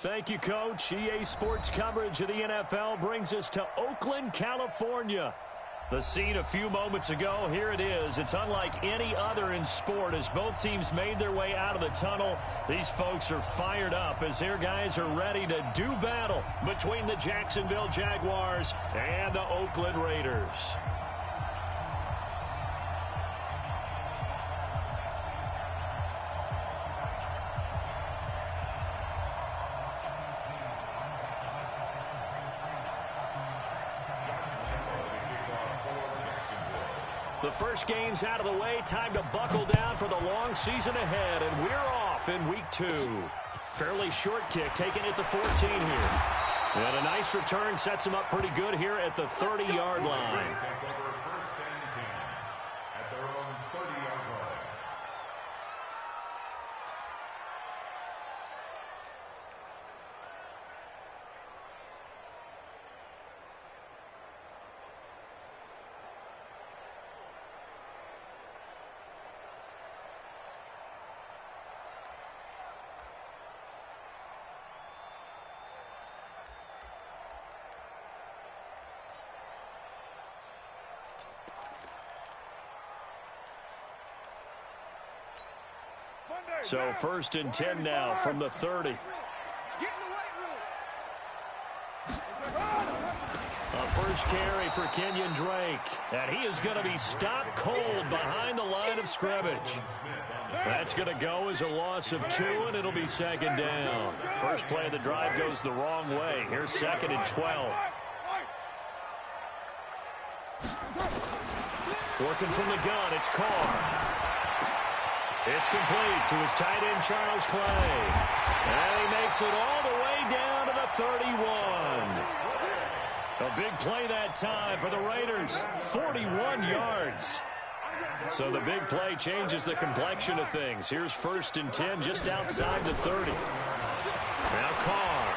Thank you, Coach. EA Sports coverage of the NFL brings us to Oakland, California. The scene a few moments ago, here it is. It's unlike any other in sport as both teams made their way out of the tunnel. These folks are fired up as their guys are ready to do battle between the Jacksonville Jaguars and the Oakland Raiders. The first game's out of the way. Time to buckle down for the long season ahead. And we're off in week 2. Fairly short kick taken at the 14 here. And a nice return sets him up pretty good here at the 30-yard line. So 1st and 10 now from the 30. A first carry for Kenyon Drake. And he is going to be stopped cold behind the line of scrimmage. That's going to go as a loss of 2, and it'll be 2nd down. First play of the drive goes the wrong way. Here's 2nd and 12. Working from the gun, it's Carr. It's complete to his tight end, Charles Clay. And he makes it all the way down to the 31. A big play that time for the Raiders. 41 yards. So the big play changes the complexion of things. Here's 1st and 10 just outside the 30. Now Carr.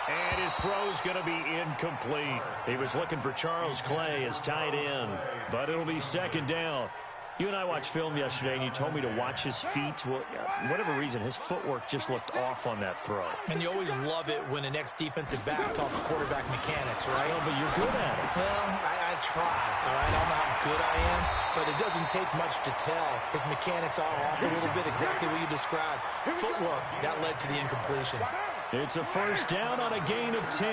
And his throw's going to be incomplete. He was looking for Charles Clay as tight end. But it'll be 2nd down. You and I watched film yesterday, and you told me to watch his feet. Well, for whatever reason, his footwork just looked off on that throw. And you always love it when an ex-defensive back talks quarterback mechanics, right? Well, but you're good at it. Well, I try, all right? I don't know how good I am, but it doesn't take much to tell. His mechanics are off a little bit, exactly what you described. Footwork, that led to the incompletion. It's a 1st down on a gain of 10.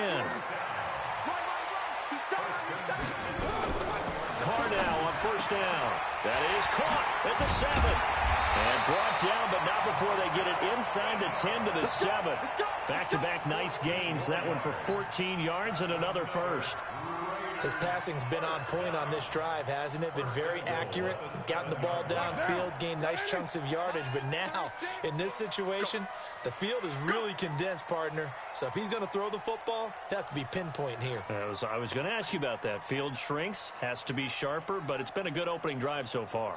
Carr now on 1st down. That is caught at the 7. And brought down, but not before they get it inside the 10 to the 7. Back-to-back nice gains. That one for 14 yards and another first. His passing's been on point on this drive, hasn't it? Been very accurate, gotten the ball downfield, gained nice chunks of yardage. But now, in this situation, the field is really condensed, partner. So if he's going to throw the football, that has to be pinpoint here. I was going to ask you about that. Field shrinks, has to be sharper, but it's been a good opening drive so far.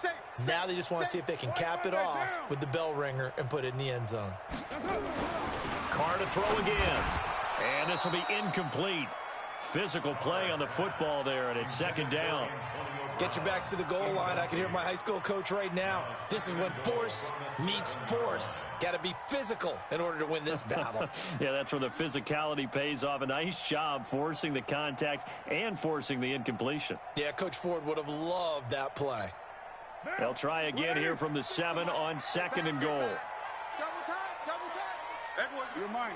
Now they just want to see if they can cap it off with the bell ringer and put it in the end zone. Carr to throw again. And this will be incomplete. Physical play on the football there, and it's 2nd down. Get your backs to the goal line. I can hear my high school coach right now. This is when force meets force. Got to be physical in order to win this battle. Yeah, that's where the physicality pays off. A nice job forcing the contact and forcing the incompletion. Yeah, Coach Ford would have loved that play. They'll try again here from the 7 on 2nd and goal. Double time. Edward, you're mine.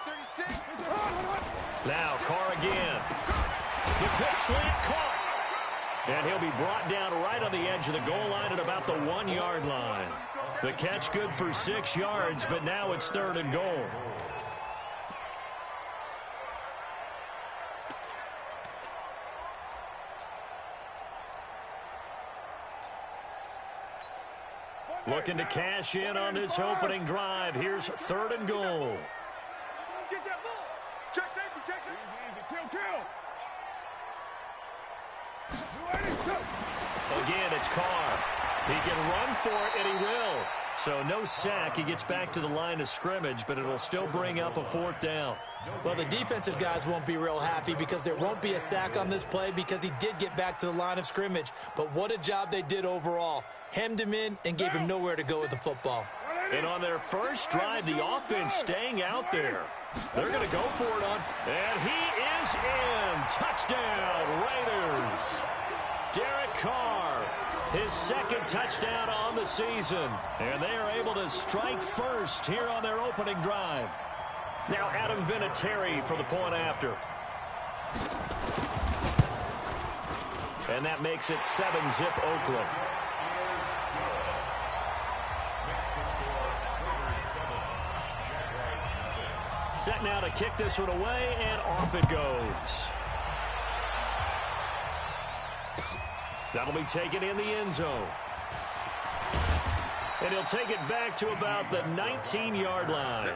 36. Now Carr again. The pitch slant caught. And he'll be brought down right on the edge of the goal line at about the 1-yard line. The catch good for 6 yards, but now it's 3rd and goal. Looking to cash in on this opening drive. Here's 3rd and goal. Get that ball. Check safety, check safety. Again, it's Carr. He can run for it, and he will. So no sack. He gets back to the line of scrimmage, but it'll still bring up a 4th down. Well, the defensive guys won't be real happy because there won't be a sack on this play because he did get back to the line of scrimmage. But what a job they did overall. Hemmed him in and gave him nowhere to go with the football. And on their first drive, the offense staying out there. They're going to go for it on. And he is in. Touchdown, Raiders. Derek Carr, his second touchdown on the season. And they are able to strike first here on their opening drive. Now Adam Vinatieri for the point after. And that makes it 7-zip Oakland. Set now to kick this one away, and off it goes. That'll be taken in the end zone. And he'll take it back to about the 19-yard line.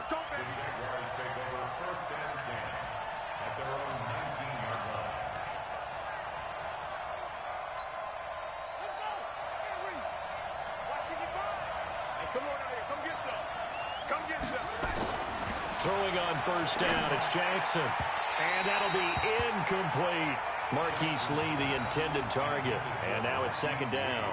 Throwing on first down, it's Jackson. And that'll be incomplete. Marquise Lee, the intended target. And now it's second down.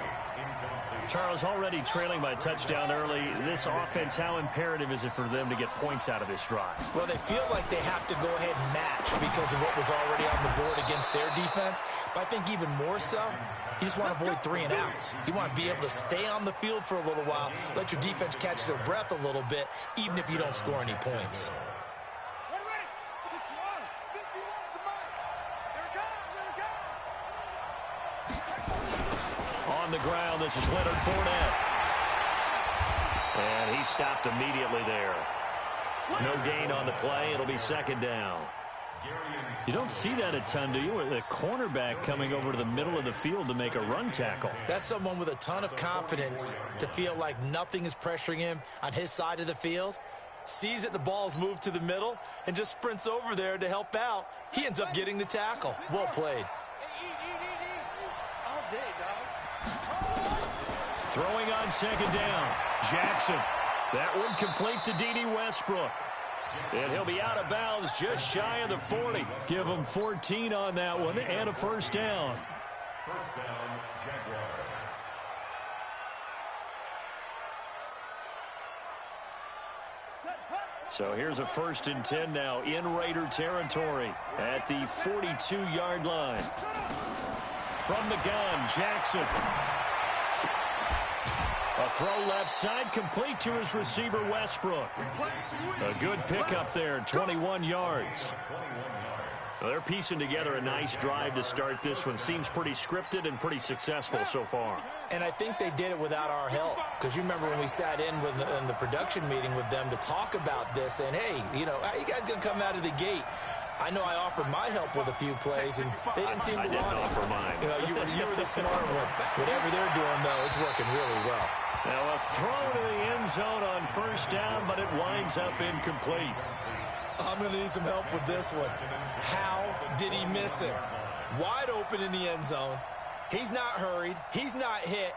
Charles, already trailing by a touchdown early. This offense, how imperative is it for them to get points out of this drive? Well, they feel like they have to go ahead and match because of what was already on the board against their defense. But I think even more so, you just want to avoid 3 and outs. You want to be able to stay on the field for a little while, let your defense catch their breath a little bit, even if you don't score any points. On the ground, this is Leonard Fournette. And he stopped immediately there. No gain on the play. It'll be second down. You don't see that a ton, do you? With a cornerback coming over to the middle of the field to make a run tackle. That's someone with a ton of confidence to feel like nothing is pressuring him on his side of the field. Sees that the ball's moved to the middle and just sprints over there to help out. He ends up getting the tackle. Well played. Throwing on second down. Jackson. That one complete to D.D. Westbrook. And he'll be out of bounds just shy of the 40. Give him 14 on that one and a first down. First down, Jaguars. So here's a 1st and 10 now in Raider territory at the 42-yard line. From the gun, Jackson. A throw left side complete to his receiver, Westbrook. A good pickup there, 21 yards. Well, they're piecing together a nice drive to start this one. Seems pretty scripted and pretty successful so far. And I think they did it without our help. Because you remember when we sat in the production meeting with them to talk about this. And, hey, you know, how you guys going to come out of the gate? I know I offered my help with a few plays, and they didn't seem to want it. I didn't offer mine. You know, you were the smart one. Whatever they're doing, though, it's working really well. Now a throw to the end zone on first down, but it winds up incomplete. I'm going to need some help with this one. How did he miss him? Wide open in the end zone. He's not hurried. He's not hit.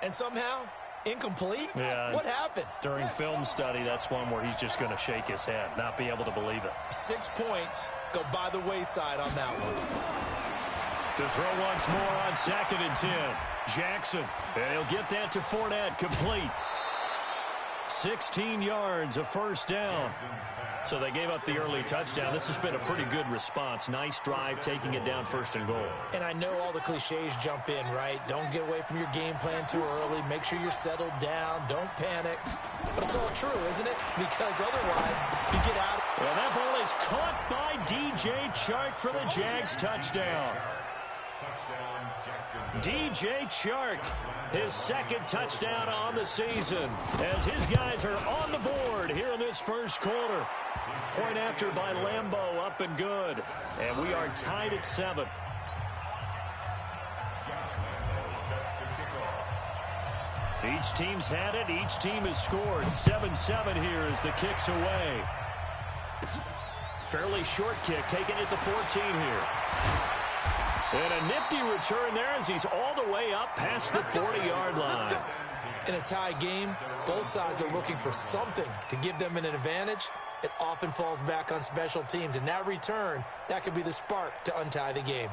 And somehow, incomplete? Yeah. What happened? During film study, that's one where he's just going to shake his head, not be able to believe it. 6 points go by the wayside on that one. To throw once more on 2nd and 10. Jackson, and he'll get that to Fournette, complete. 16 yards, a first down. So they gave up the early touchdown. This has been a pretty good response. Nice drive, taking it down 1st and goal. And I know all the cliches jump in, right? Don't get away from your game plan too early. Make sure you're settled down. Don't panic. But it's all true, isn't it? Because otherwise, you get out. Well, that ball is caught by DJ Chark for the Jags touchdown. DJ Chark, his 2nd touchdown on the season, as his guys are on the board here in this first quarter. Point after by Lambeau, up and good. And we are tied at 7. Each team's had it. Each team has scored. 7-7 here as the kick's away. Fairly short kick, taking it to 14 here. And a nifty return there as he's all the way up past the 40-yard line. In a tie game, both sides are looking for something to give them an advantage. It often falls back on special teams. And that return, that could be the spark to untie the game.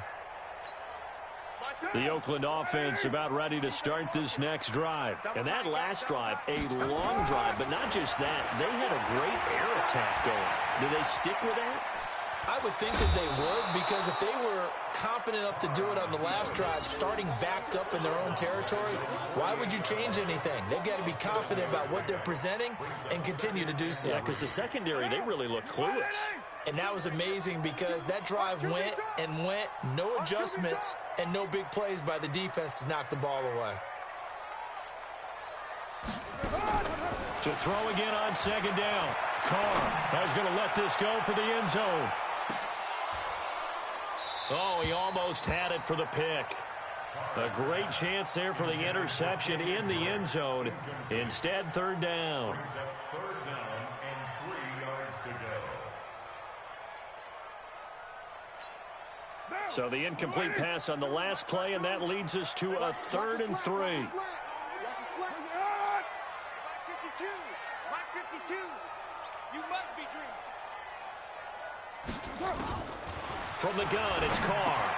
The Oakland offense about ready to start this next drive. And that last drive, a long drive, but not just that. They had a great air attack going. Do they stick with that? I would think that they would, because if they were confident enough to do it on the last drive, starting backed up in their own territory, why would you change anything? They've got to be confident about what they're presenting and continue to do so. Yeah, because the secondary, they really look clueless. And that was amazing because that drive went and went, no adjustments, and no big plays by the defense to knock the ball away. To throw again on second down. Carr is going to let this go for the end zone. Oh, he almost had it for the pick. A great chance there for the interception in the end zone. Instead, third down. Third down and 3 yards to go. So the incomplete pass on the last play, and that leads us to a 3rd and 3. Mike 52. Mike 52. You must be dreaming. From the gun, it's Carr.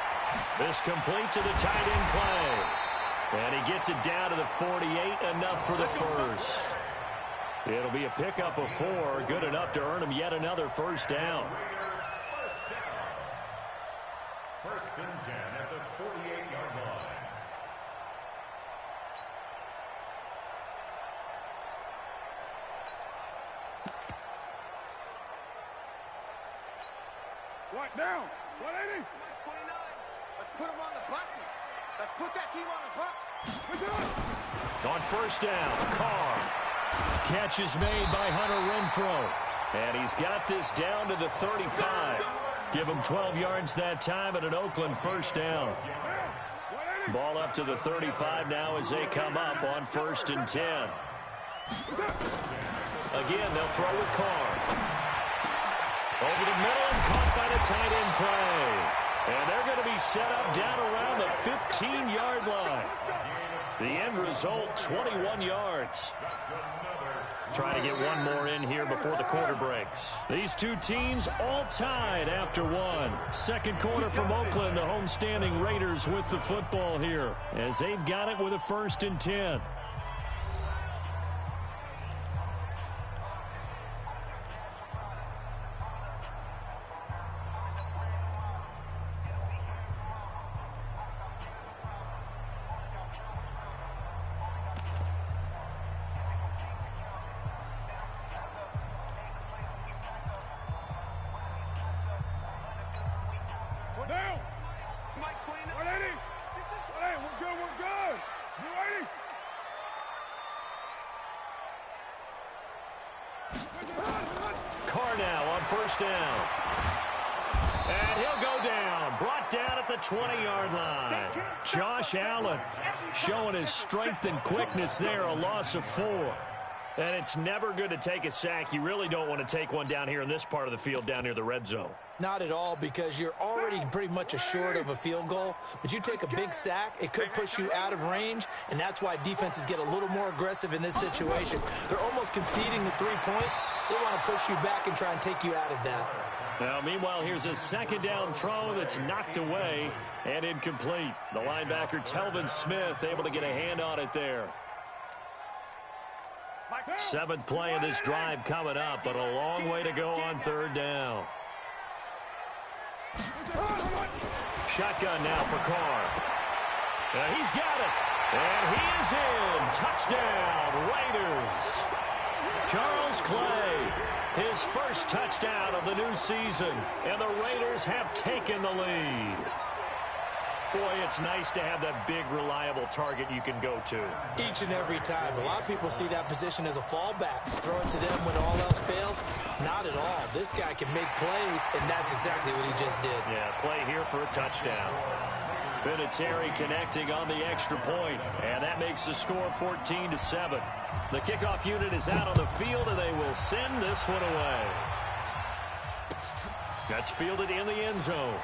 This complete to the tight end Clay. And he gets it down to the 48, enough for the first. It'll be a pickup of 4, good enough to earn him yet another first down. First and 10 at the 48-yard line. What now? 180. 29. Let's put him on the buses. Let's put that team on the bus. On first down, Carr. Catch is made by Hunter Renfrow. And he's got this down to the 35. Give him 12 yards that time and an Oakland first down. Ball up to the 35 now as they come up on 1st and 10. Again, they'll throw with Carr. Over the middle and caught by the tight end Clay. And they're going to be set up down around the 15-yard line. The end result, 21 yards. Trying to get one more in here before the quarter breaks. These two teams all tied after one. Second quarter from Oakland, the homestanding Raiders with the football here as they've got it with a 1st and 10. Now. Mike 29. 180. 180. We're good. We're good. You ready? Carr now on first down. And he'll go down. Brought down at the 20-yard line. Josh Allen showing his strength and quickness there. A loss of 4. And it's never good to take a sack. You really don't want to take one down here in this part of the field, down near the red zone. Not at all, because you're already pretty much assured of a field goal. But you take a big sack, it could push you out of range, and that's why defenses get a little more aggressive in this situation. They're almost conceding the 3 points. They want to push you back and try and take you out of that. Now, meanwhile, here's a second down throw that's knocked away and incomplete. The linebacker, Telvin Smith, able to get a hand on it there. 7th play of this drive coming up, but a long way to go on 3rd down. Shotgun now for Carr. He's got it. And he is in. Touchdown, Raiders. Charles Clay, his first touchdown of the new season. And the Raiders have taken the lead. Boy, it's nice to have that big, reliable target you can go to. Each and every time. A lot of people see that position as a fallback. Throw it to them when all else fails. Not at all. This guy can make plays, and that's exactly what he just did. Yeah, play here for a touchdown. Vinatieri connecting on the extra point, and that makes the score 14-7. The kickoff unit is out on the field, and they will send this one away. That's fielded in the end zone.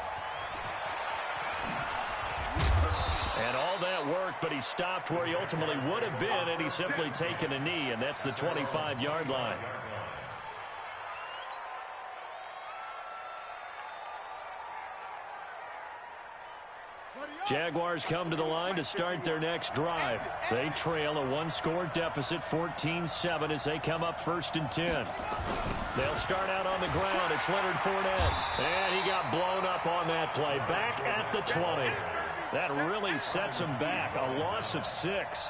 And all that worked, but he stopped where he ultimately would have been, and he's simply taken a knee, and that's the 25-yard line. Jaguars come to the line to start their next drive. They trail a one-score deficit, 14-7, as they come up 1st and 10. They'll start out on the ground. It's Leonard Fournette. And he got blown up on that play. Back at the 20. That really sets him back. A loss of 6.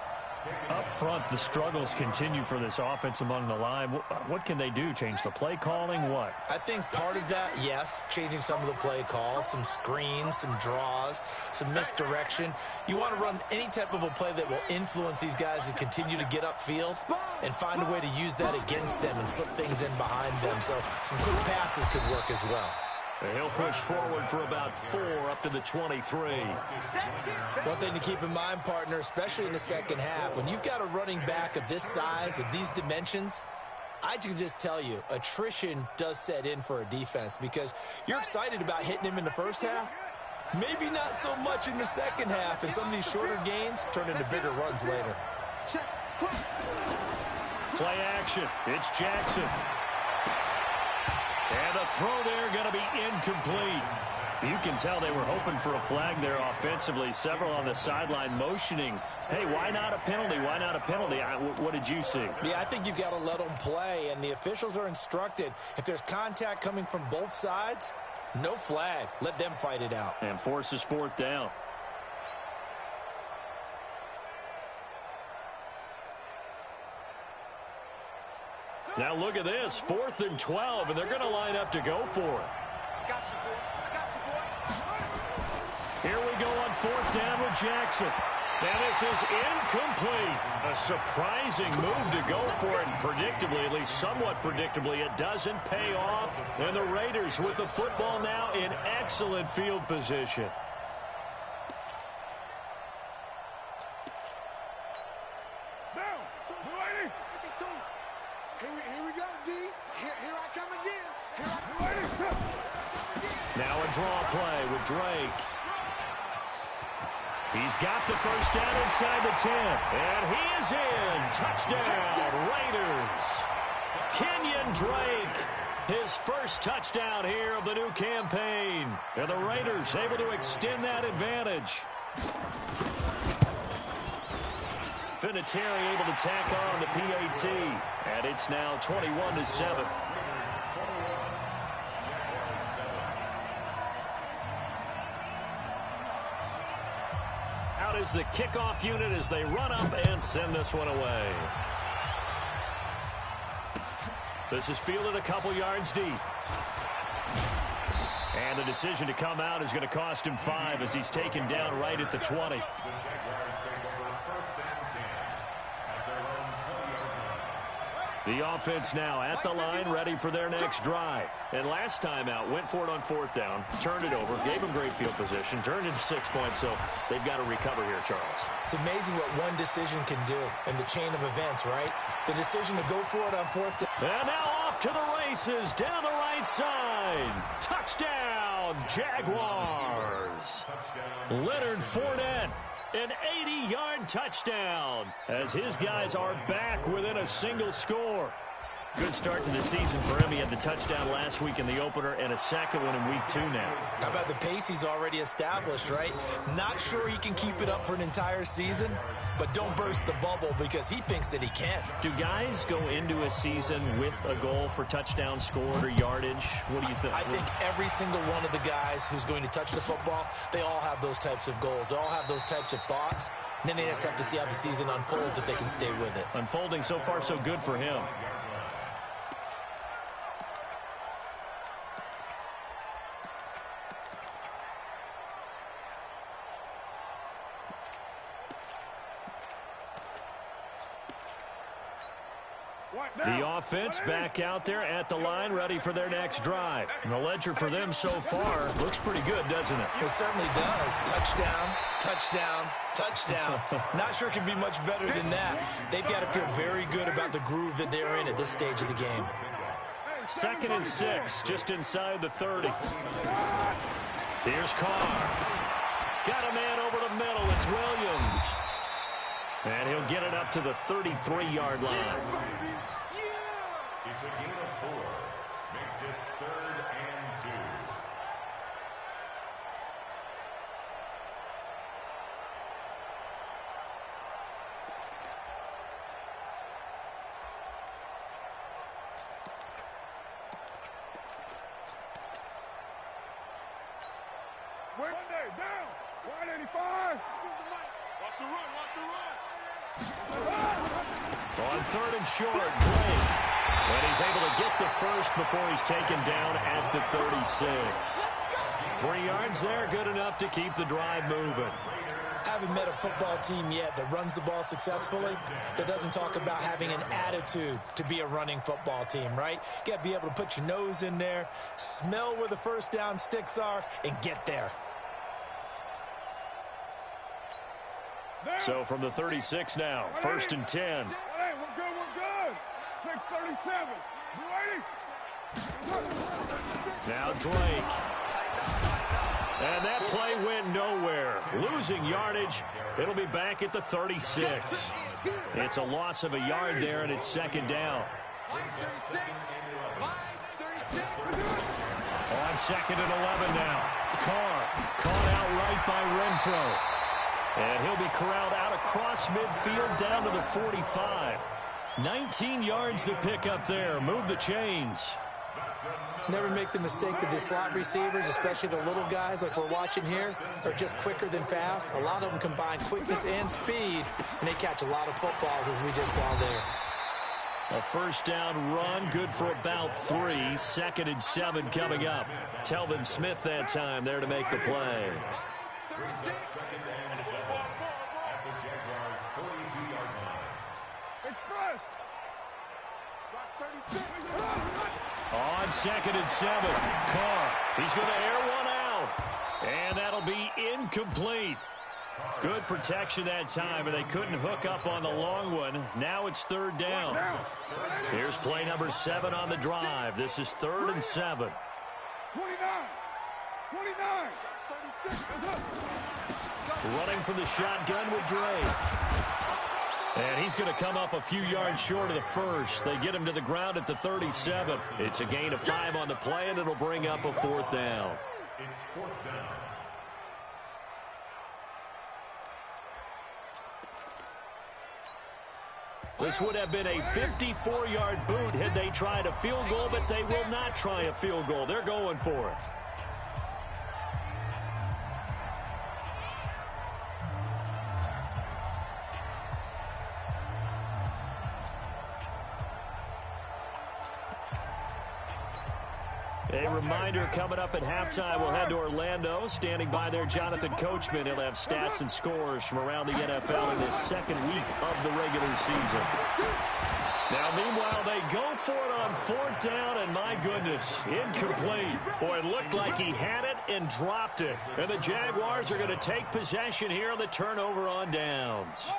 Up front, the struggles continue for this offense among the line. What can they do? Change the play calling? What? I think part of that, yes, changing some of the play calls, some screens, some draws, some misdirection. You want to run any type of a play that will influence these guys to continue to get upfield and find a way to use that against them and slip things in behind them. So some quick passes could work as well. He'll push forward for about 4 up to the 23. One thing to keep in mind, partner, especially in the second half, when you've got a running back of this size, of these dimensions, I can just tell you, attrition does set in for a defense because you're excited about hitting him in the first half. Maybe not so much in the second half, and some of these shorter gains turn into bigger runs later. Play action. It's Jackson. And the throw there going to be incomplete. You can tell they were hoping for a flag there offensively. Several on the sideline motioning. Hey, why not a penalty? Why not a penalty? What did you see? Yeah, I think you've got to let them play, and the officials are instructed. If there's contact coming from both sides, no flag. Let them fight it out. And forces 4th down. Now look at this, 4th and 12, and they're going to line up to go for it. I got you, boy. I got you, boy. Here we go on 4th down with Jackson. And this is incomplete. A surprising move to go for it, and predictably, at least somewhat predictably, it doesn't pay off. And the Raiders with the football now in excellent field position. Here we go, D. Here I come again. Now a draw play with Drake. He's got the first down inside the 10. And he is in. Touchdown, Raiders. Kenyon Drake, his first touchdown here of the new campaign. And the Raiders able to extend that advantage. Vinatieri able to tack on the PAT. And it's now 21-7. Out is the kickoff unit as they run up and send this one away. This is fielded a couple yards deep. And the decision to come out is going to cost him 5 as he's taken down right at the 20. The offense now at the line, ready for their next drive. And last time out, went for it on 4th down, turned it over, gave them great field position, turned into 6 points, so they've got to recover here, Charles. It's amazing what one decision can do in the chain of events, right? The decision to go for it on 4th down. And now off to the races, down the right side. Touchdown, Jaguars. Leonard Fournette. An 80-yard touchdown as his guys are back within a single score. Good start to the season for him. He had the touchdown last week in the opener and a second one in week 2 now. How about the pace he's already established, right? Not sure he can keep it up for an entire season, but don't burst the bubble because he thinks that he can. Do guys go into a season with a goal for touchdown scored or yardage? What do you think? I think every single one of the guys who's going to touch the football, they all have those types of goals. They all have those types of thoughts. And then they just have to see how the season unfolds if they can stay with it. Unfolding so far so good for him. The offense back out there at the line, ready for their next drive. And the ledger for them so far looks pretty good, doesn't it? It certainly does. Touchdown, touchdown, touchdown. Not sure it can be much better than that. They've got to feel very good about the groove that they're in at this stage of the game. 2nd and 6, just inside the 30. Here's Carr. Got a man over the middle. It's Williams. And he'll get it up to the 33-yard line. It's a gain of 4. Makes it 3rd and 2. quick. Monday, down. 185. Watch the run, watch the run. On third and short, Drake. And he's able to get the first before he's taken down at the 36. 3 yards there, good enough to keep the drive moving. I haven't met a football team yet that runs the ball successfully that doesn't talk about having an attitude to be a running football team, right? You got to be able to put your nose in there, smell where the first down sticks are, and get there. So from the 36 now, 1st and 10. Hey, we're good, we're good. 6:37. You ready? Now Drake. And that play went nowhere. Losing yardage. It'll be back at the 36. It's a loss of a yard there, and it's 2nd down. On 2nd and 11 now. Carr caught out right by Renfro. And he'll be corralled out across midfield down to the 45. 19 yards to pick up there. Move the chains. Never make the mistake that the slot receivers, especially the little guys like we're watching here, are just quicker than fast. A lot of them combine quickness and speed, and they catch a lot of footballs, as we just saw there. A 1st down run, good for about 3. 2nd and 7 coming up. Telvin Smith that time there to make the play. Express. On 2nd and 7, Carr. He's going to air one out. And that'll be incomplete. Good protection that time, and they couldn't hook up on the long one. Now it's 3rd down. Here's play number 7 on the drive. This is 3rd and 7. 29. 36. Running from the shotgun with Drake. And he's going to come up a few yards short of the first. They get him to the ground at the 37. It's a gain of 5 on the play, and it'll bring up a 4th down. It's 4th down. This would have been a 54-yard boot had they tried a field goal, but they will not try a field goal. They're going for it. A reminder coming up at halftime, we'll head to Orlando. Standing by there, Jonathan Coachman. He'll have stats and scores from around the NFL in this 2nd week of the regular season. Now, meanwhile, they go for it on 4th down, and my goodness, incomplete. Boy, it looked like he had it and dropped it. And the Jaguars are going to take possession here on the turnover on downs.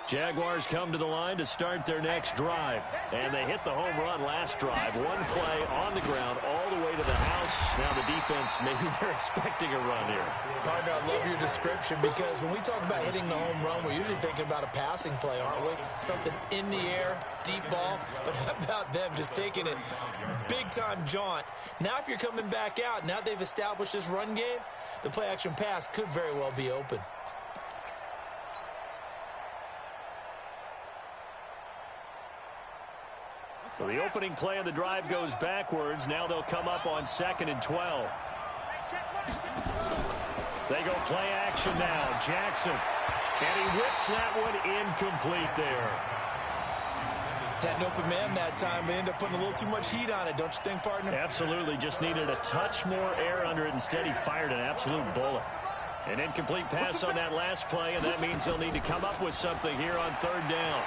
Jaguars come to the line to start their next drive. And they hit the home run last drive. One play on the ground all the way to the house. Now the defense, maybe they're expecting a run here. Partner, I love your description because when we talk about hitting the home run, we're usually thinking about a passing play, aren't we? Something in the air, deep ball. But how about them just taking it big-time jaunt? Now if you're coming back out, now they've established this run game, the play-action pass could very well be open. So the opening play of the drive goes backwards. Now they'll come up on 2nd and 12. They go play action now. Jackson. And he whips that one incomplete there. Had an open man that time, but ended up putting a little too much heat on it, don't you think, partner? Absolutely. Just needed a touch more air under it. Instead, he fired an absolute bullet. An incomplete pass on that last play, and that means they'll need to come up with something here on 3rd down.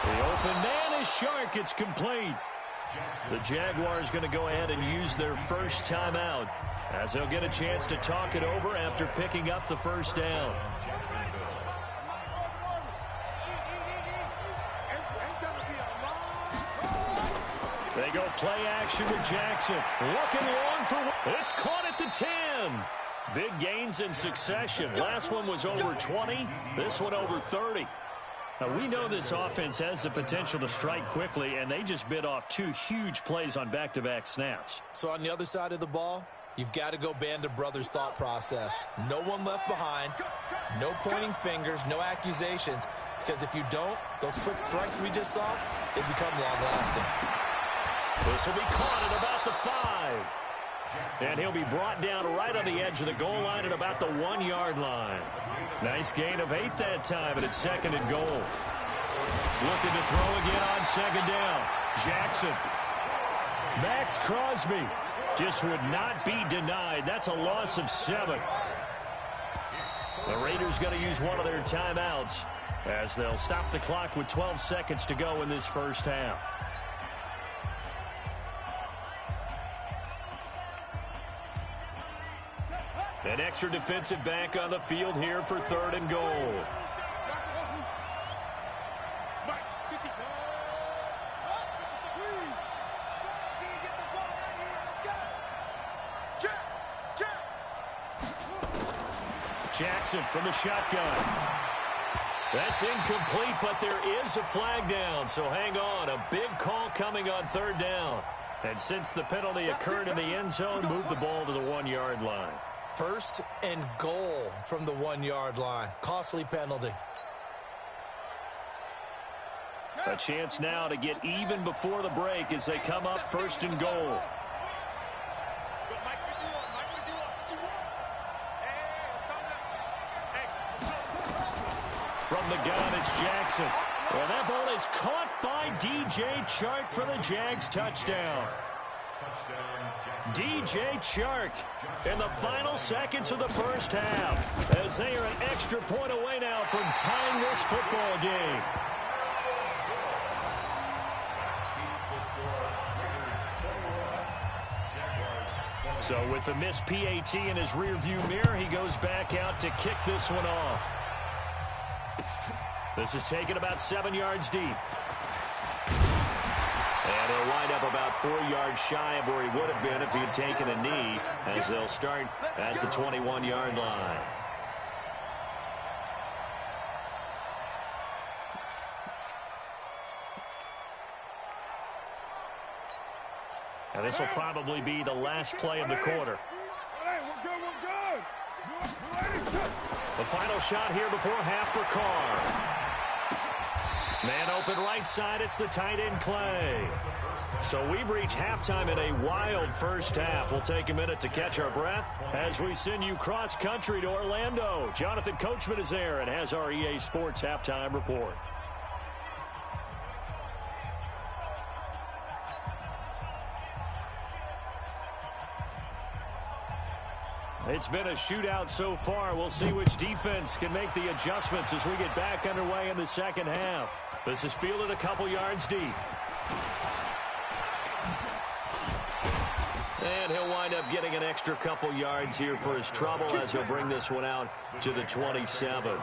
The open man is Shark. It's complete. The Jaguars going to go ahead and use their first timeout as they'll get a chance to talk it over after picking up the 1st down. They go play action with Jackson. Looking long for... It's caught at the 10. Big gains in succession. Last one was over 20. This one over 30. Now, we know this offense has the potential to strike quickly, and they just bit off 2 huge plays on back-to-back snaps. So on the other side of the ball, you've got to go Band of Brothers thought process. No one left behind, no pointing fingers, no accusations, because if you don't, those quick strikes we just saw, they become long-lasting. This will be caught at about the 5. And he'll be brought down right on the edge of the goal line at about the 1-yard line. Nice gain of 8 that time, and it's 2nd and goal. Looking to throw again on 2nd down. Jackson. Max Crosby just would not be denied. That's a loss of 7. The Raiders going to use one of their timeouts as they'll stop the clock with 12 seconds to go in this first half. An extra defensive back on the field here for 3rd and goal. Jackson from the shotgun. That's incomplete, but there is a flag down, so hang on. A big call coming on 3rd down. And since the penalty occurred in the end zone, move the ball to the 1-yard line. 1st and goal from the 1-yard line. Costly penalty. A chance now to get even before the break as they come up 1st and goal. From the gun, it's Jackson. Well, that ball is caught by DJ Chark for the Jags touchdown. DJ Chark in the final seconds of the first half as they are an extra point away now from tying this football game. So with the missed PAT in his rearview mirror, he goes back out to kick this one off. This is taken about 7 yards deep. And he'll wind up about 4 yards shy of where he would have been if he had taken a knee, as they'll start at the 21-yard line. Now this will probably be the last play of the quarter. The final shot here before half for Carr. Man open right side, it's the tight end Clay. So we've reached halftime in a wild first half. We'll take a minute to catch our breath as we send you cross country to Orlando. Jonathan Coachman is there and has our EA Sports halftime report. It's been a shootout so far. We'll see which defense can make the adjustments as we get back underway in the second half. This is fielded a couple yards deep. And he'll wind up getting an extra couple yards here for his trouble as he'll bring this one out to the 27.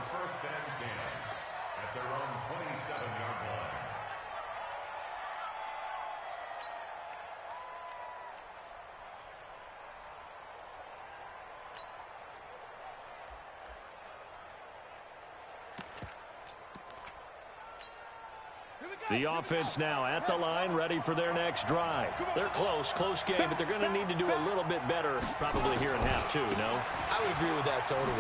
The offense now at the line, ready for their next drive. They're close game, but they're going to need to do a little bit better probably here in half two, no? I would agree with that totally.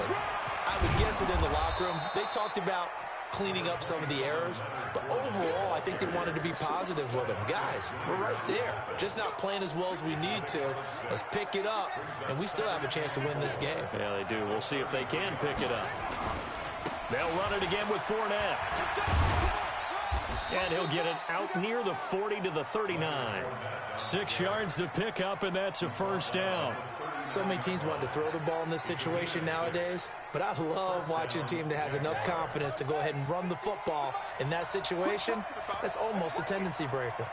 I would guess it in the locker room. They talked about cleaning up some of the errors, but overall, I think they wanted to be positive with them. Guys, we're right there. Just not playing as well as we need to. Let's pick it up, and we still have a chance to win this game. Yeah, they do. We'll see if they can pick it up. They'll run it again with Fournette. And he'll get it out near the 40 to the 39. 6 yards the pickup, and that's a first down. So many teams want to throw the ball in this situation nowadays, but I love watching a team that has enough confidence to go ahead and run the football in that situation. That's almost a tendency breaker.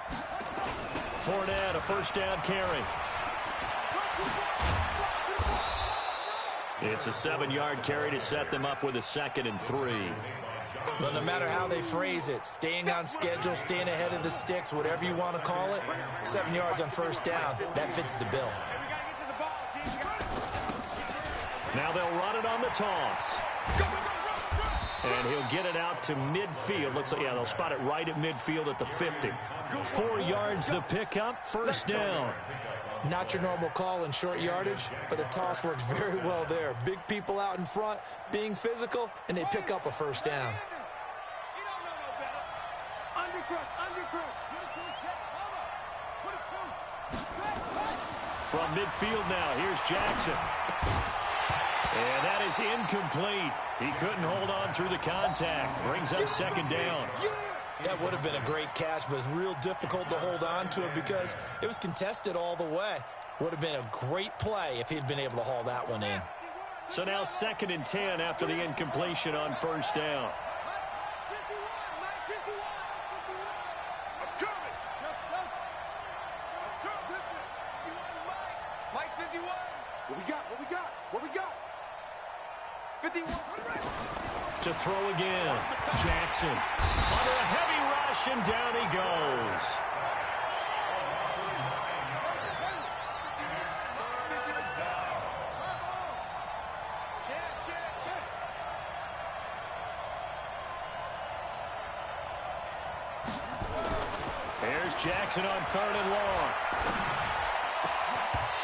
Fournette, a first down carry. It's a 7-yard carry to set them up with a 2nd and 3. Well, no matter how they phrase it, staying on schedule, staying ahead of the sticks, whatever you want to call it, 7 yards on first down, that fits the bill. Now they'll run it on the toss. And he'll get it out to midfield. They'll spot it right at midfield at the 50. 4 yards the pickup, first down. Not your normal call in short yardage, but the toss works very well there. Big people out in front, being physical, and they pick up a first down. From midfield now, here's Jackson. And that is incomplete. He couldn't hold on through the contact. Brings up second down. That would have been a great catch, but it's real difficult to hold on to it because it was contested all the way. Would have been a great play if he'd been able to haul that one in. So now 2nd and 10 after the incompletion on first down. What we got? 51. To throw again. Jackson under a heavy rush, and down he goes. Here's Jackson on 3rd and long.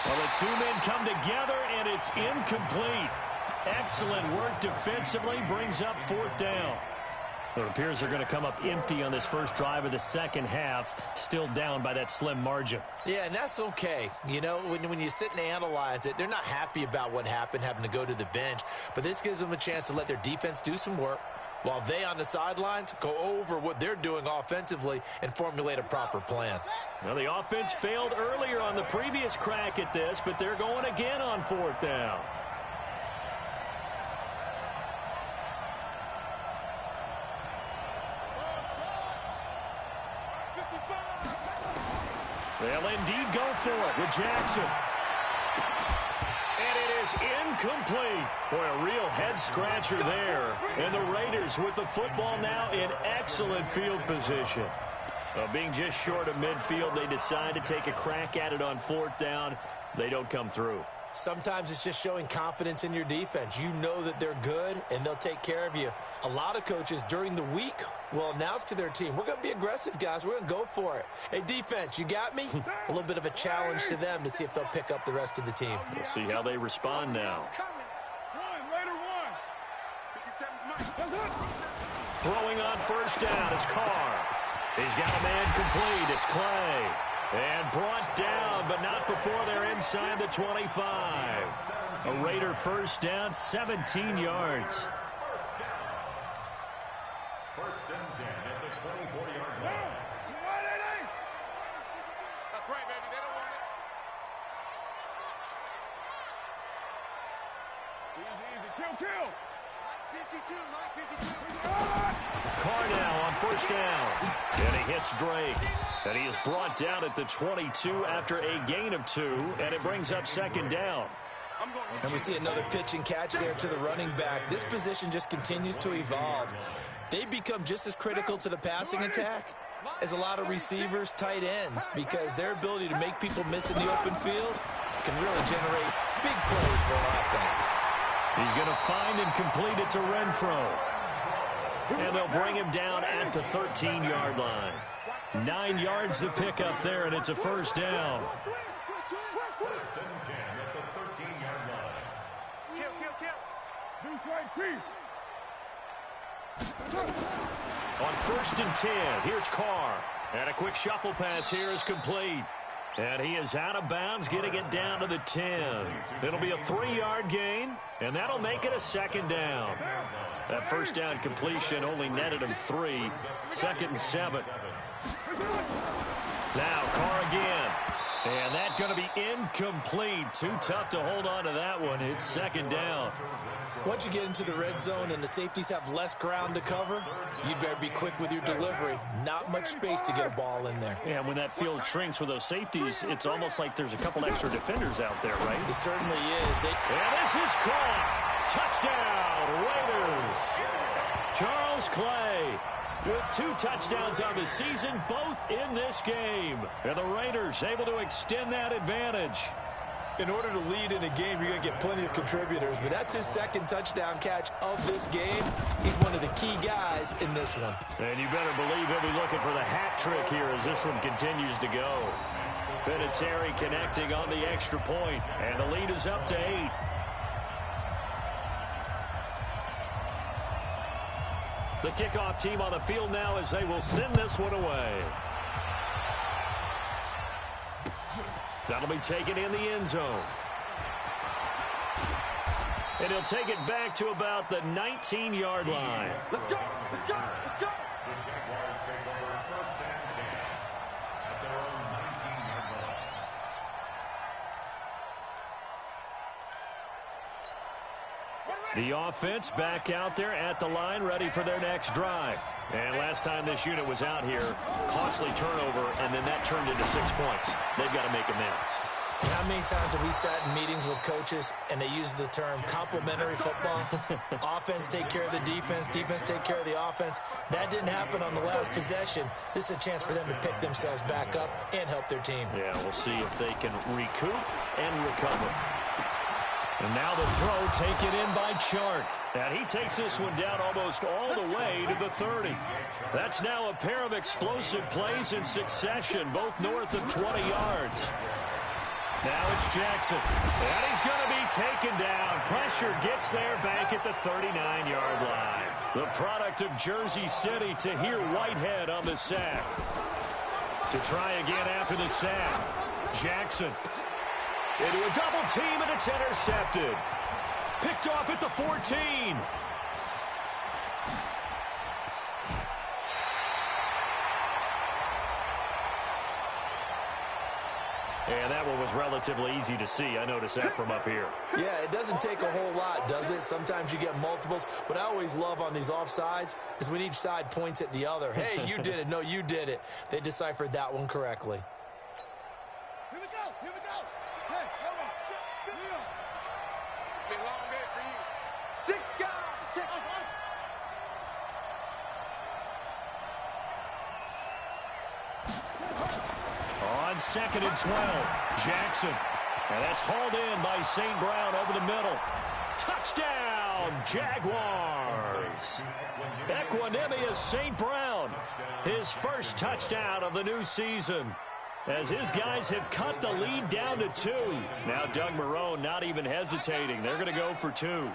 Well, the two men come together, and it's incomplete. Excellent work defensively, brings up 4th down. It appears they're going to come up empty on this first drive of the second half, still down by that slim margin. Yeah, and that's okay. You know, when you sit and analyze it, they're not happy about what happened, having to go to the bench. But this gives them a chance to let their defense do some work while they on the sidelines go over what they're doing offensively and formulate a proper plan. Well, the offense failed earlier on the previous crack at this, but they're going again on 4th down. They'll indeed go for it with Jackson. And it is incomplete. Boy, a real head-scratcher there. And the Raiders with the football now in excellent field position. Being just short of midfield, they decide to take a crack at it on 4th down. They don't come through. Sometimes it's just showing confidence in your defense. You know that they're good, and they'll take care of you. A lot of coaches during the week will announce to their team, we're going to be aggressive, guys. We're going to go for it. Hey, defense, you got me? A little bit of a challenge to them to see if they'll pick up the rest of the team. We'll see how they respond now. Throwing on first down is Carr. He's got a man complete. It's Clay. And brought down, but not before they're inside the 25. A Raider first down, 17 yards. First and 10 at the 24-yard line. That's right, baby. They don't want it. Easy. Kill. Mike 52. Carr now on first down. And he hits Drake. And he is brought down at the 22 after a gain of 2. And it brings up second down. And we see another pitch and catch there to the running back. This position just continues to evolve. They become just as critical to the passing attack as a lot of receivers, tight ends, because their ability to make people miss in the open field can really generate big plays for an offense. He's going to find and complete it to Renfro. And they'll bring him down at the 13-yard line. 9 yards to pick up there, and it's a first down. First and 10 at the 13-yard line. On first and 10, here's Carr. And a quick shuffle pass here is complete. And he is out of bounds, getting it down to the 10. It'll be a 3-yard gain, and that'll make it a second down. That first down completion only netted him 3. 2nd and 7. Now Carr again. And that's going to be incomplete. Too tough to hold on to that one. It's second down. Once you get into the red zone and the safeties have less ground to cover, you'd better be quick with your delivery. Not much space to get a ball in there. Yeah, when that field shrinks with those safeties, it's almost like there's a couple extra defenders out there, right? It certainly is. And this is caught. Touchdown, Raiders. Charles Clay with 2 touchdowns on the season, both in this game. And the Raiders able to extend that advantage. In order to lead in a game, you're going to get plenty of contributors, but that's his 2nd touchdown catch of this game. He's one of the key guys in this one. And you better believe he'll be looking for the hat trick here as this one continues to go. Vinatieri connecting on the extra point, and the lead is up to 8. The kickoff team on the field now as they will send this one away. That'll be taken in the end zone. And he'll take it back to about the 19-yard line. Let's go! Let's go! Let's go! The Jaguars take over 1st and 10 at their own 19-yard line. The offense back out there at the line, ready for their next drive. And last time this unit was out here, costly turnover, and then that turned into 6 points. They've got to make amends. How many times have we sat in meetings with coaches and they use the term complementary football? Offense take care of the defense, defense take care of the offense. That didn't happen on the last possession. This is a chance for them to pick themselves back up and help their team. Yeah, we'll see if they can recoup and recover. And now the throw taken in by Chark. And he takes this one down almost all the way to the 30. That's now a pair of explosive plays in succession, both north of 20 yards. Now it's Jackson. And he's going to be taken down. Pressure gets there back at the 39-yard line. The product of Jersey City to hear Whitehead on the sack. To try again after the sack. Jackson. Into a double team, and it's intercepted. Picked off at the 14. And that one was relatively easy to see. I noticed that from up here. Yeah, it doesn't take a whole lot, does it? Sometimes you get multiples. What I always love on these offsides is when each side points at the other. Hey, you did it. No, you did it. They deciphered that one correctly. Here we go! Here we go! Hey, hold on! Here we go! It's been a long day for you. 6 guys! Check us out! On 2nd and 12, Jackson. And that's hauled in by St. Brown over the middle. Touchdown, Jaguars. Equanimous St. Brown. His first touchdown of the new season, as his guys have cut the lead down to 2. Now Doug Marrone not even hesitating. They're going to go for 2.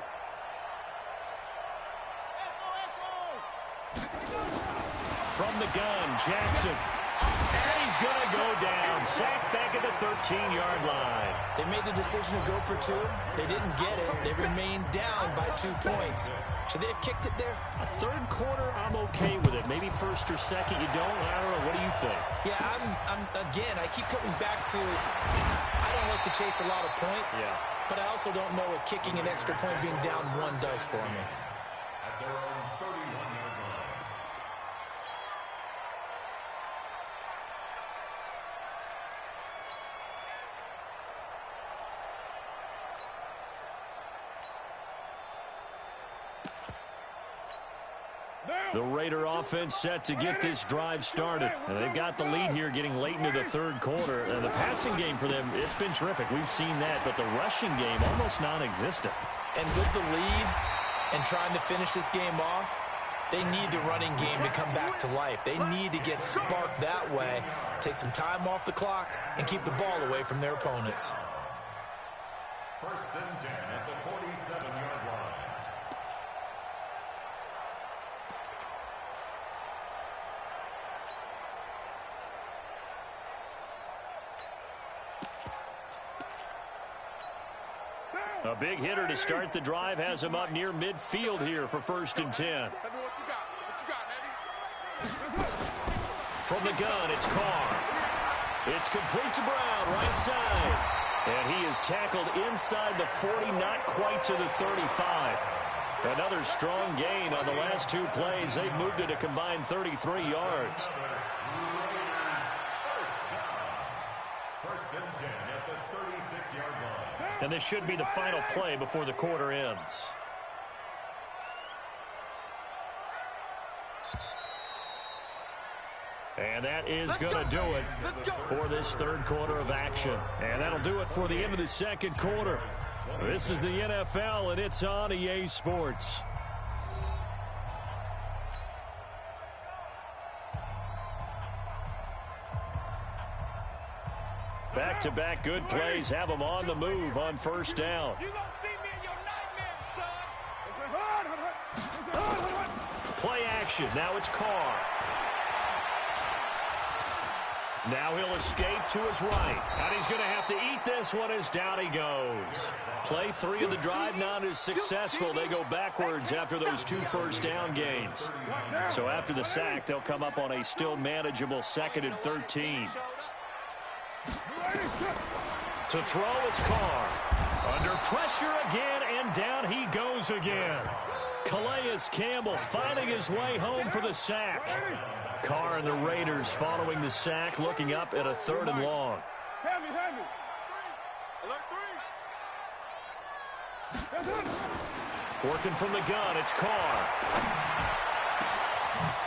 From the gun, Jackson. And he's going to go down. Sacked back at the 13-yard line. They made the decision to go for 2. They didn't get it. They remained down by 2 points. Should they have kicked it there? A third quarter, I'm okay with it. Maybe first or second, you don't. I don't know. What do you think? Yeah, again, I keep coming back to I don't like to chase a lot of points. Yeah. But I also don't know what kicking an extra point being down 1 does for me. At their own 31-yard line. The Raider offense set to get this drive started. And they've got the lead here getting late into the third quarter. And the passing game for them, it's been terrific. We've seen that. But the rushing game, almost non-existent. And with the lead and trying to finish this game off, they need the running game to come back to life. They need to get sparked that way, take some time off the clock, and keep the ball away from their opponents. 1st and 10 at the 47-yard line. A big hitter to start the drive has him up near midfield here for 1st and 10. Heavy, what you got? What you got, Heavy? From the gun, it's Carr. It's complete to Brown, right side. And he is tackled inside the 40, not quite to the 35. Another strong gain on the last 2 plays. They've moved it a combined 33 yards. 1st and 10 at the 36-yard line. And this should be the final play before the quarter ends. And that is going to do it for this third quarter of action. And that'll do it for the end of the second quarter. This is the NFL, and it's on EA Sports. Back-to-back good plays have them on the move on 1st down. You gonna see me in your nightmares, son! Play action. Now it's Carr. Now he'll escape to his right. And he's going to have to eat this one as down he goes. Play 3 of the drive not as successful. They go backwards after those 2 first-down gains. So after the sack, they'll come up on a still manageable 2nd and 13. To throw, it's Carr. Under pressure again, and down he goes again. Calais Campbell finding his way home for the sack. Carr and the Raiders following the sack, looking up at a 3rd and long. Working from the gun, it's Carr.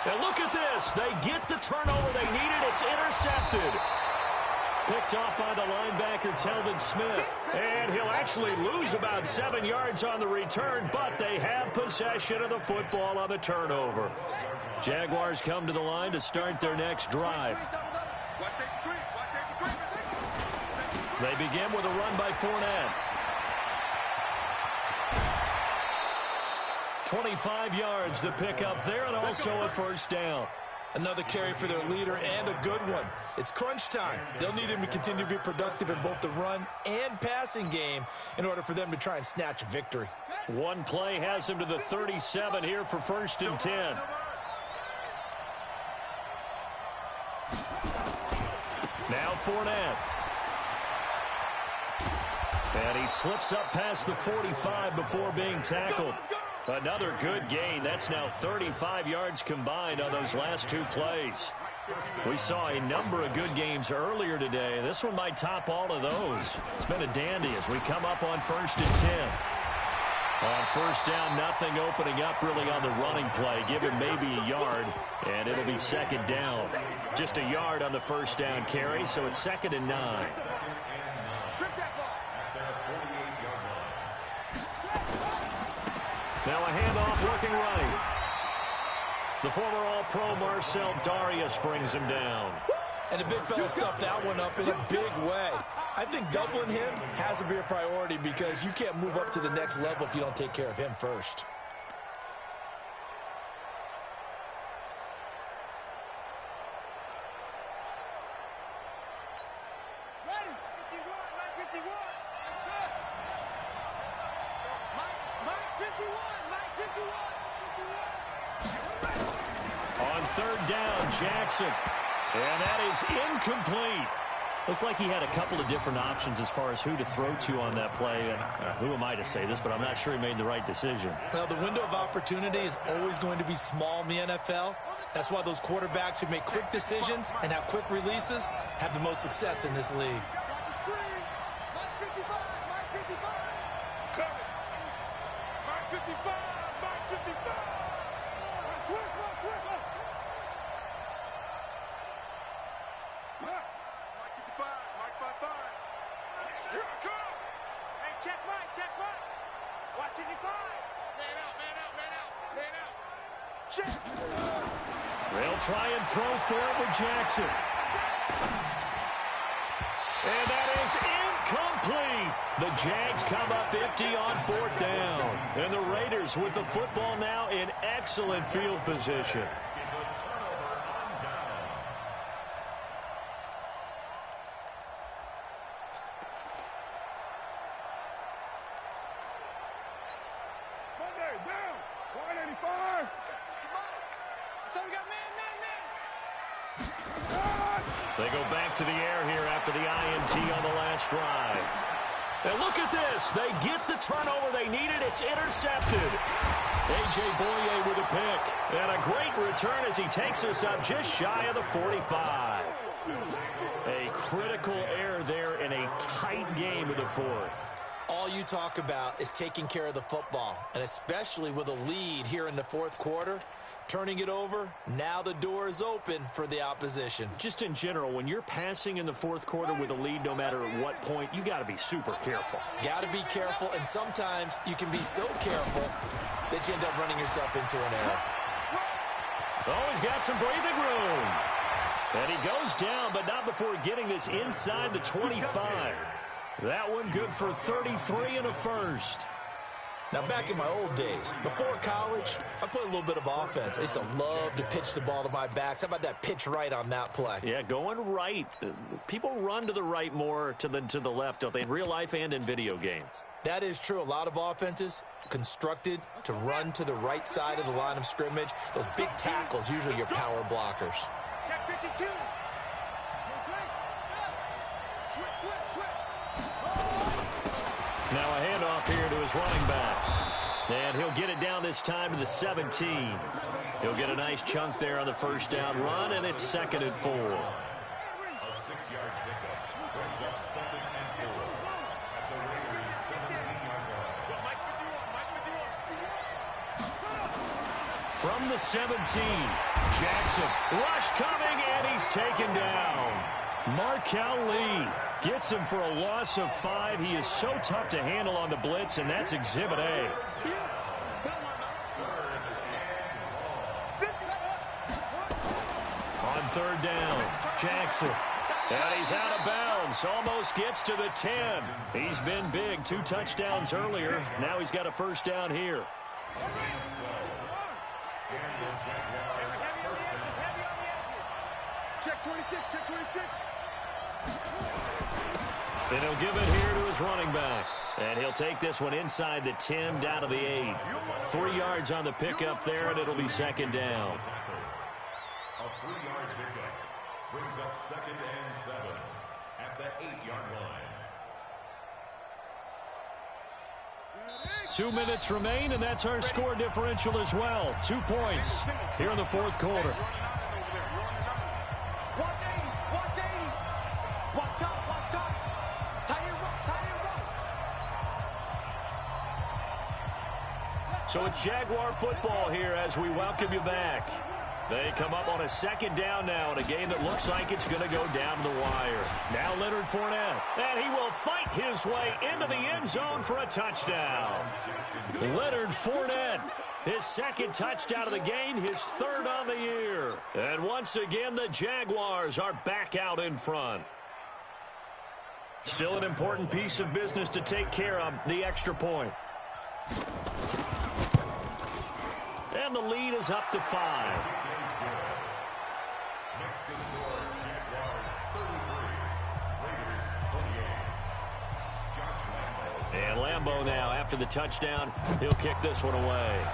And look at this. They get the turnover they needed. It's intercepted. Picked off by the linebacker, Telvin Smith. And he'll actually lose about 7 yards on the return, but they have possession of the football on the turnover. Jaguars come to the line to start their next drive. They begin with a run by Fournette. 25 yards the pick up there, and also a 1st down. Another carry for their leader, and a good one. It's crunch time. They'll need him to continue to be productive in both the run and passing game in order for them to try and snatch a victory. One play has him to the 37 here for 1st and 10. Now Fournette. And he slips up past the 45 before being tackled. Another good gain. That's now 35 yards combined on those last 2 plays. We saw a number of good games earlier today. This one might top all of those. It's been a dandy as we come up on 1st and 10. On 1st down, nothing opening up really on the running play. Give him maybe a yard, and it'll be 2nd down. Just a yard on the 1st down carry, so it's 2nd and 9. Now a handoff working right. The former All-Pro Marcel Darius brings him down. And the big fella stuffed that one up in a big way. I think doubling him has to be a priority because you can't move up to the next level if you don't take care of him first. On 3rd down, Jackson. And that is incomplete. Looked like he had a couple of different options as far as who to throw to on that play. And who am I to say this, but I'm not sure he made the right decision. Well, the window of opportunity is always going to be small in the NFL. That's why those quarterbacks who make quick decisions and have quick releases have the most success in this league. They'll try and throw for it with Jackson. And that is incomplete. The Jags come up empty on 4th down. And the Raiders with the football now in excellent field position. They go back to the air here after the INT on the last drive. And look at this. They get the turnover they needed. It's intercepted. A.J. Boye with a pick. And a great return as he takes us up just shy of the 45. A critical error there in a tight game of the 4th. All you talk about is taking care of the football, and especially with a lead here in the 4th quarter, turning it over, now the door is open for the opposition. Just in general, when you're passing in the 4th quarter with a lead, no matter at what point, you got to be super careful. Got to be careful, and sometimes you can be so careful that you end up running yourself into an error. Oh, he's got some breathing room. And he goes down, but not before getting this inside the 25. That one good for 33 and a 1st. Now, back in my old days, before college, I played a little bit of offense. I used to love to pitch the ball to my backs. How about that pitch right on that play? Yeah, going right. People run to the right more than to the left, don't they, in real life and in video games? That is true. A lot of offenses constructed to run to the right side of the line of scrimmage. Those big tackles, usually your power blockers. Check 52. Now a handoff here to his running back. And he'll get it down this time to the 17. He'll get a nice chunk there on the first down run, and it's 2nd and 4. A 6-yard pickup brings up 2nd and 4 at the Raiders' 17-yard line. From the 17, Jackson. Rush coming, and he's taken down. Markel Lee gets him for a loss of 5. He is so tough to handle on the blitz, and that's Exhibit A. On 3rd down, Jackson. And he's out of bounds. Almost gets to the 10. He's been big. 2 touchdowns earlier. Now he's got a first down here. Check 26, check 26. And he'll give it here to his running back. And he'll take this one inside the 10 down to the 8. 3 yards on the pickup there, and it'll be 2nd down. A 3-yard pickup brings up 2nd and 7 at the 8-yard line. 2 minutes remain, and that's our score differential as well. 2 points here in the 4th quarter. So it's Jaguar football here as we welcome you back. They come up on a 2nd down now in a game that looks like it's going to go down to the wire. Now Leonard Fournette, and he will fight his way into the end zone for a touchdown. Leonard Fournette, his 2nd touchdown of the game, his 3rd on the year. And once again, the Jaguars are back out in front. Still an important piece of business to take care of, the extra point. And the lead is up to 5. Next to score, Jaguars 33, Raiders 28. Josh Lambo. And Lambo now, after the touchdown, he'll kick this one away.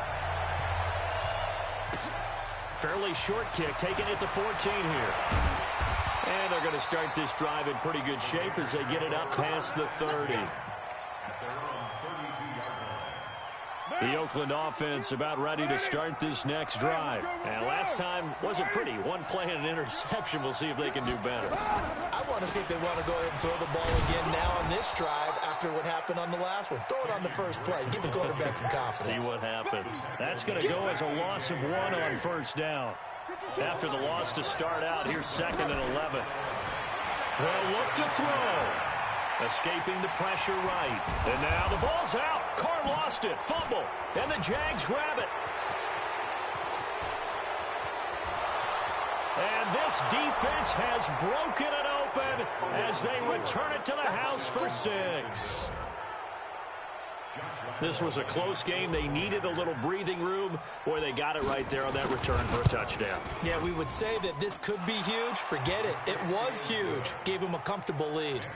Fairly short kick, taken at the 14 here. And they're going to start this drive in pretty good shape as they get it up past the 30. The Oakland offense about ready to start this next drive. And last time wasn't pretty. One play and an interception. We'll see if they can do better. I want to see if they want to go ahead and throw the ball again now on this drive after what happened on the last one. Throw it on the first play. Give the quarterback some confidence. See what happens. That's going to go as a loss of 1 on first down. After the loss to start out, here's 2nd and 11. They'll look to throw. Escaping the pressure right. And now the ball's out. Carr lost it. Fumble. And the Jags grab it. And this defense has broken it open as they return it to the house for 6. This was a close game. They needed a little breathing room. Boy, they got it right there on that return for a touchdown. Yeah, we would say that this could be huge. Forget it. It was huge. Gave him a comfortable lead.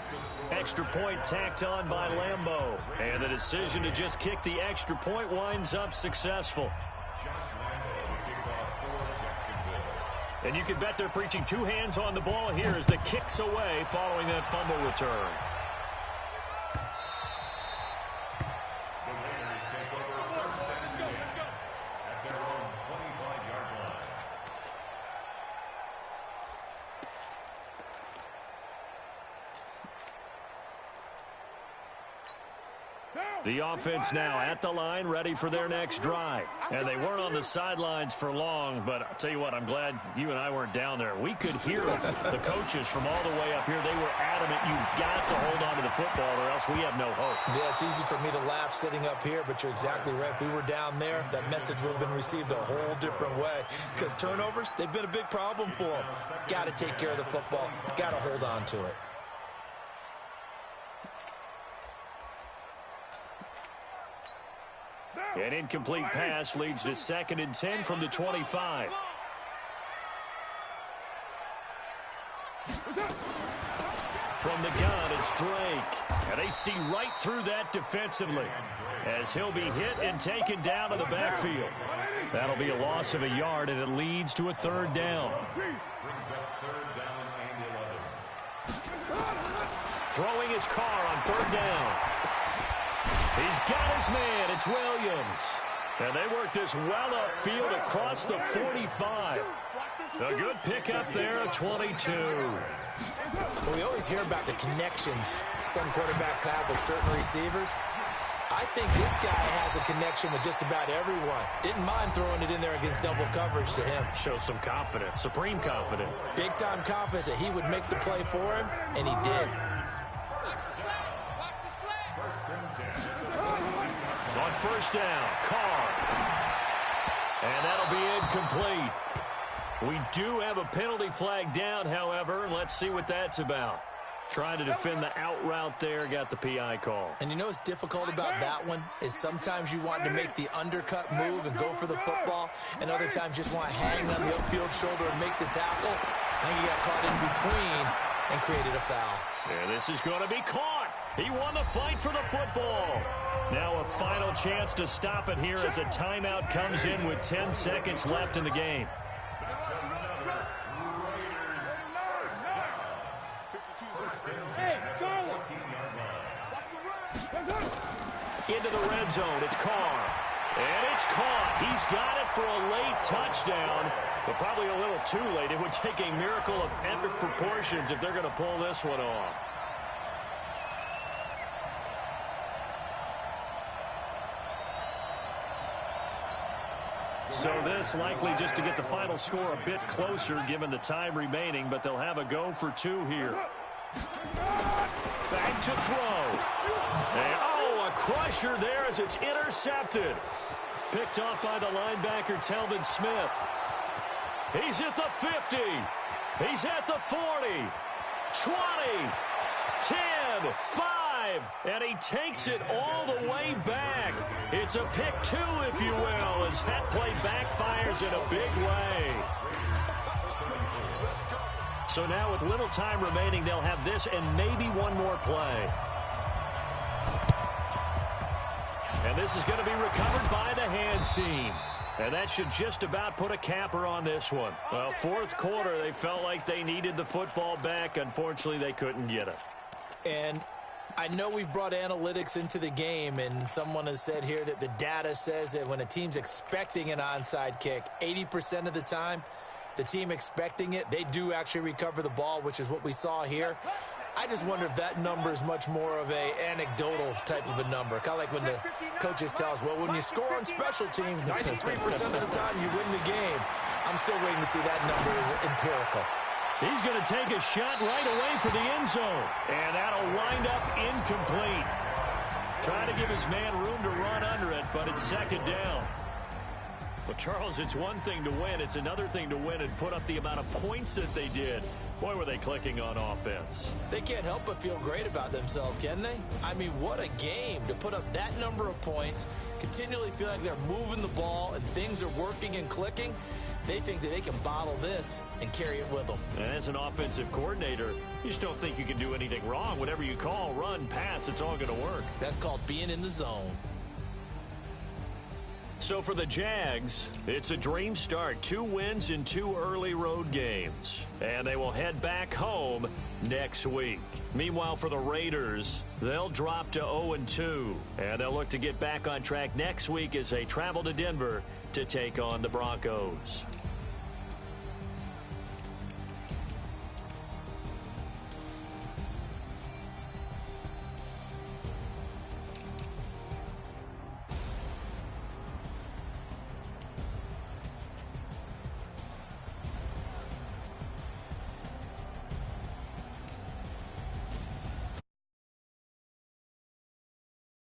Extra point tacked on by Lambo. And the decision to just kick the extra point winds up successful. And you can bet they're preaching 2 hands on the ball here as the kick's away following that fumble return. The offense now at the line, ready for their next drive. And they weren't on the sidelines for long, but I'll tell you what, I'm glad you and I weren't down there. We could hear the coaches from all the way up here. They were adamant, you've got to hold on to the football or else we have no hope. Yeah, it's easy for me to laugh sitting up here, but you're exactly right. If we were down there, that message would have been received a whole different way. Because turnovers, they've been a big problem for them. Got to take care of the football. Got to hold on to it. An incomplete pass leads to 2nd and 10 from the 25. From the gun, it's Drake. And they see right through that defensively as he'll be hit and taken down to the backfield. That'll be a loss of a yard, and it leads to a 3rd down. Brings up 3rd down and 11. Throwing his car on 3rd down. He's got his man. It's Williams. And they work this well upfield across the 45. A good pickup there at 22. Well, we always hear about the connections some quarterbacks have with certain receivers. I think this guy has a connection with just about everyone. Didn't mind throwing it in there against double coverage to him. Shows some confidence, supreme confidence. Big-time confidence that he would make the play for him, and he did. On 1st down, Carr. And that'll be incomplete. We do have a penalty flag down, however. Let's see what that's about. Trying to defend the out route there, got the PI call. And you know what's difficult about that one is sometimes you want to make the undercut move and go for the football, and other times just want to hang on the upfield shoulder and make the tackle. I think he got caught in between and created a foul. And this is going to be caught. He won the fight for the football. Now a final chance to stop it here as a timeout comes in with 10 seconds left in the game. Into the red zone, it's Carr. And it's caught. He's got it for a late touchdown, but probably a little too late. It would take a miracle of epic proportions if they're going to pull this one off. So this likely just to get the final score a bit closer given the time remaining, but they'll have a go for 2 here. Back to throw. And, a crusher there as it's intercepted. Picked off by the linebacker, Telvin Smith. He's at the 50. He's at the 40. 20. 10. 5. And he takes it all the way back. It's a pick 2, if you will, as that play backfires in a big way. So now with little time remaining, they'll have this and maybe one more play. And this is going to be recovered by the hand seam. And that should just about put a capper on this one. Well, 4th quarter, they felt like they needed the football back. Unfortunately, they couldn't get it. And I know we've brought analytics into the game, and someone has said here that the data says that when a team's expecting an onside kick, 80% of the time, the team expecting it, they do actually recover the ball, which is what we saw here. I just wonder if that number is much more of a anecdotal type of a number. Kind of like when the coaches tell us, well, when you score on special teams, 93% of the time you win the game. I'm still waiting to see that number is empirical. He's going to take a shot right away for the end zone. And that'll wind up incomplete. Trying to give his man room to run under it, but it's 2nd down. Well, Charles, it's one thing to win. It's another thing to win and put up the amount of points that they did. Boy, were they clicking on offense. They can't help but feel great about themselves, can they? I mean, what a game to put up that number of points, continually feel like they're moving the ball and things are working and clicking. They think that they can bottle this and carry it with them. And as an offensive coordinator, you just don't think you can do anything wrong. Whatever you call, run, pass, it's all going to work. That's called being in the zone. So for the Jags, it's a dream start. 2 wins in 2 early road games. And they will head back home next week. Meanwhile, for the Raiders, they'll drop to 0-2. And they'll look to get back on track next week as they travel to Denver to take on the Broncos.